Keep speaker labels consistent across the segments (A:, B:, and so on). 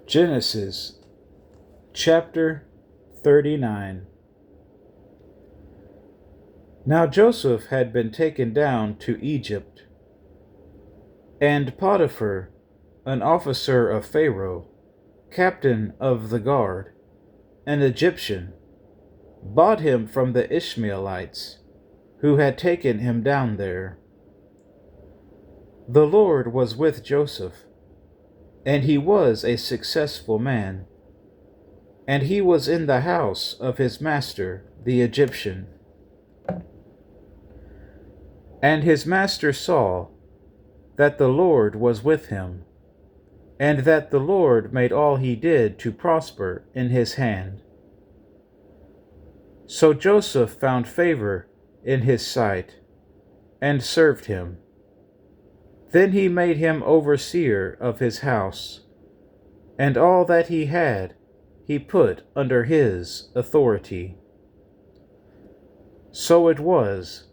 A: Genesis chapter 39. Now Joseph had been taken down to Egypt, and Potiphar, an officer of Pharaoh, captain of the guard, an Egyptian, bought him from the Ishmaelites, who had taken him down there. The Lord was with Joseph, and he was a successful man, and he was in the house of his master the Egyptian. And his master saw that the Lord was with him, and that the Lord made all he did to prosper in his hand. So Joseph found favor in his sight, and served him. Then he made him overseer of his house, and all that he had he put under his authority. So it was,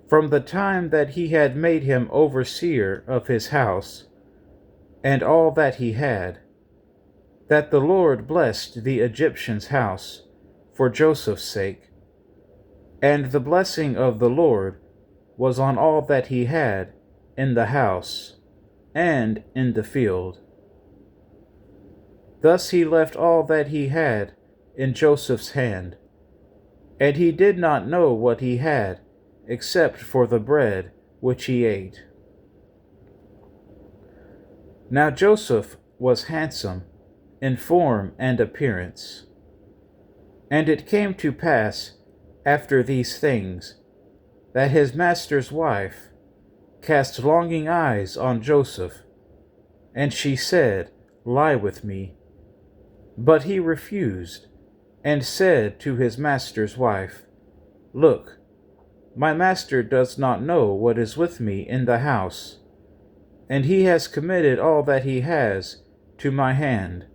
A: from the time that he had made him overseer of his house, and all that he had, that the Lord blessed the Egyptian's house for Joseph's sake, and the blessing of the Lord was on all that he had in the house and in the field. Thus he left all that he had in Joseph's hand, and he did not know what he had except for the bread which he ate. Now Joseph was handsome in form and appearance. And it came to pass after these things that his master's wife cast longing eyes on Joseph, and she said, "Lie with me." But he refused, and said to his master's wife, "Look, my master does not know what is with me in the house, and he has committed all that he has to my hand.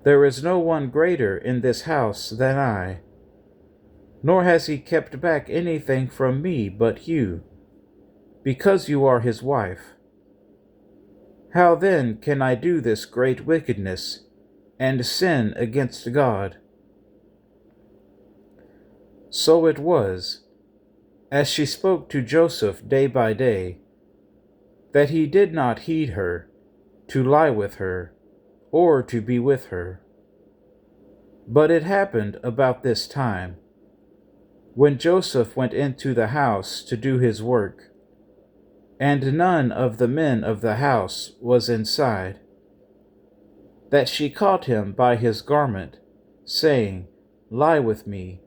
A: There is no one greater in this house than I, nor has he kept back anything from me but you, because you are his wife. How then can I do this great wickedness and sin against God?" So it was, as she spoke to Joseph day by day, that he did not heed her, to lie with her, or to be with her. But it happened about this time, when Joseph went into the house to do his work, and none of the men of the house was inside, that she caught him by his garment, saying, "Lie with me."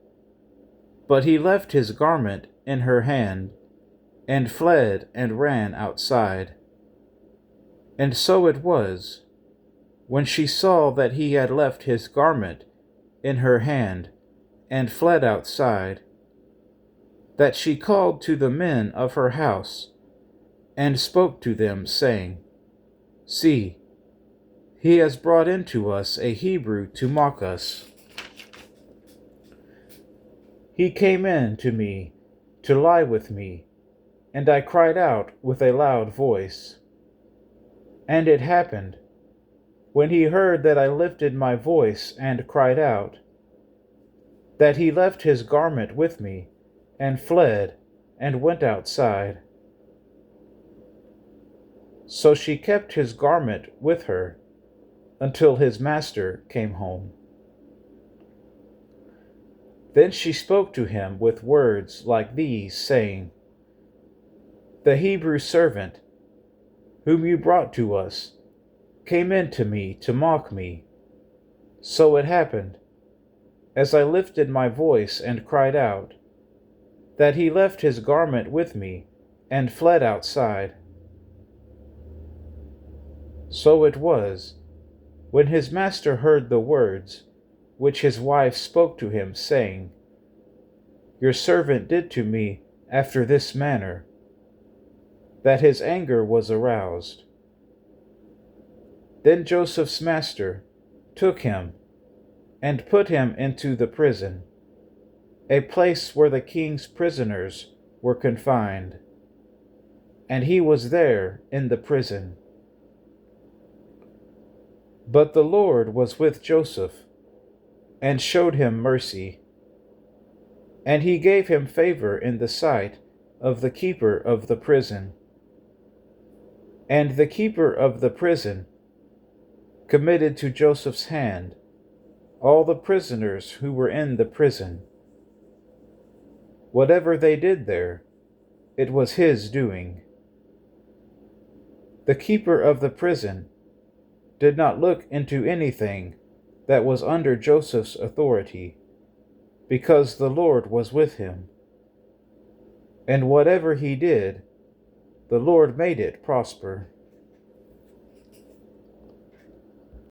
A: But he left his garment in her hand, and fled and ran outside. And so it was, when she saw that he had left his garment in her hand, and fled outside, that she called to the men of her house, and spoke to them, saying, "See, he has brought into us a Hebrew to mock us. He came in to me to lie with me, and I cried out with a loud voice. And it happened, when he heard that I lifted my voice and cried out, that he left his garment with me, and fled, and went outside. So she kept his garment with her, until his master came home. Then she spoke to him with words like these, saying, "The Hebrew servant, whom you brought to us, came in to me to mock me. So it happened, as I lifted my voice and cried out, that he left his garment with me, and fled outside." So it was, when his master heard the words which his wife spoke to him, saying, "Your servant did to me after this manner," that his anger was aroused. Then Joseph's master took him and put him into the prison, a place where the king's prisoners were confined, and he was there in the prison. But the Lord was with Joseph, and showed him mercy, and he gave him favor in the sight of the keeper of the prison. And the keeper of the prison committed to Joseph's hand all the prisoners who were in the prison. Whatever they did there, it was his doing. The keeper of the prison did not look into anything that was under Joseph's authority, because the Lord was with him. And whatever he did, the Lord made it prosper.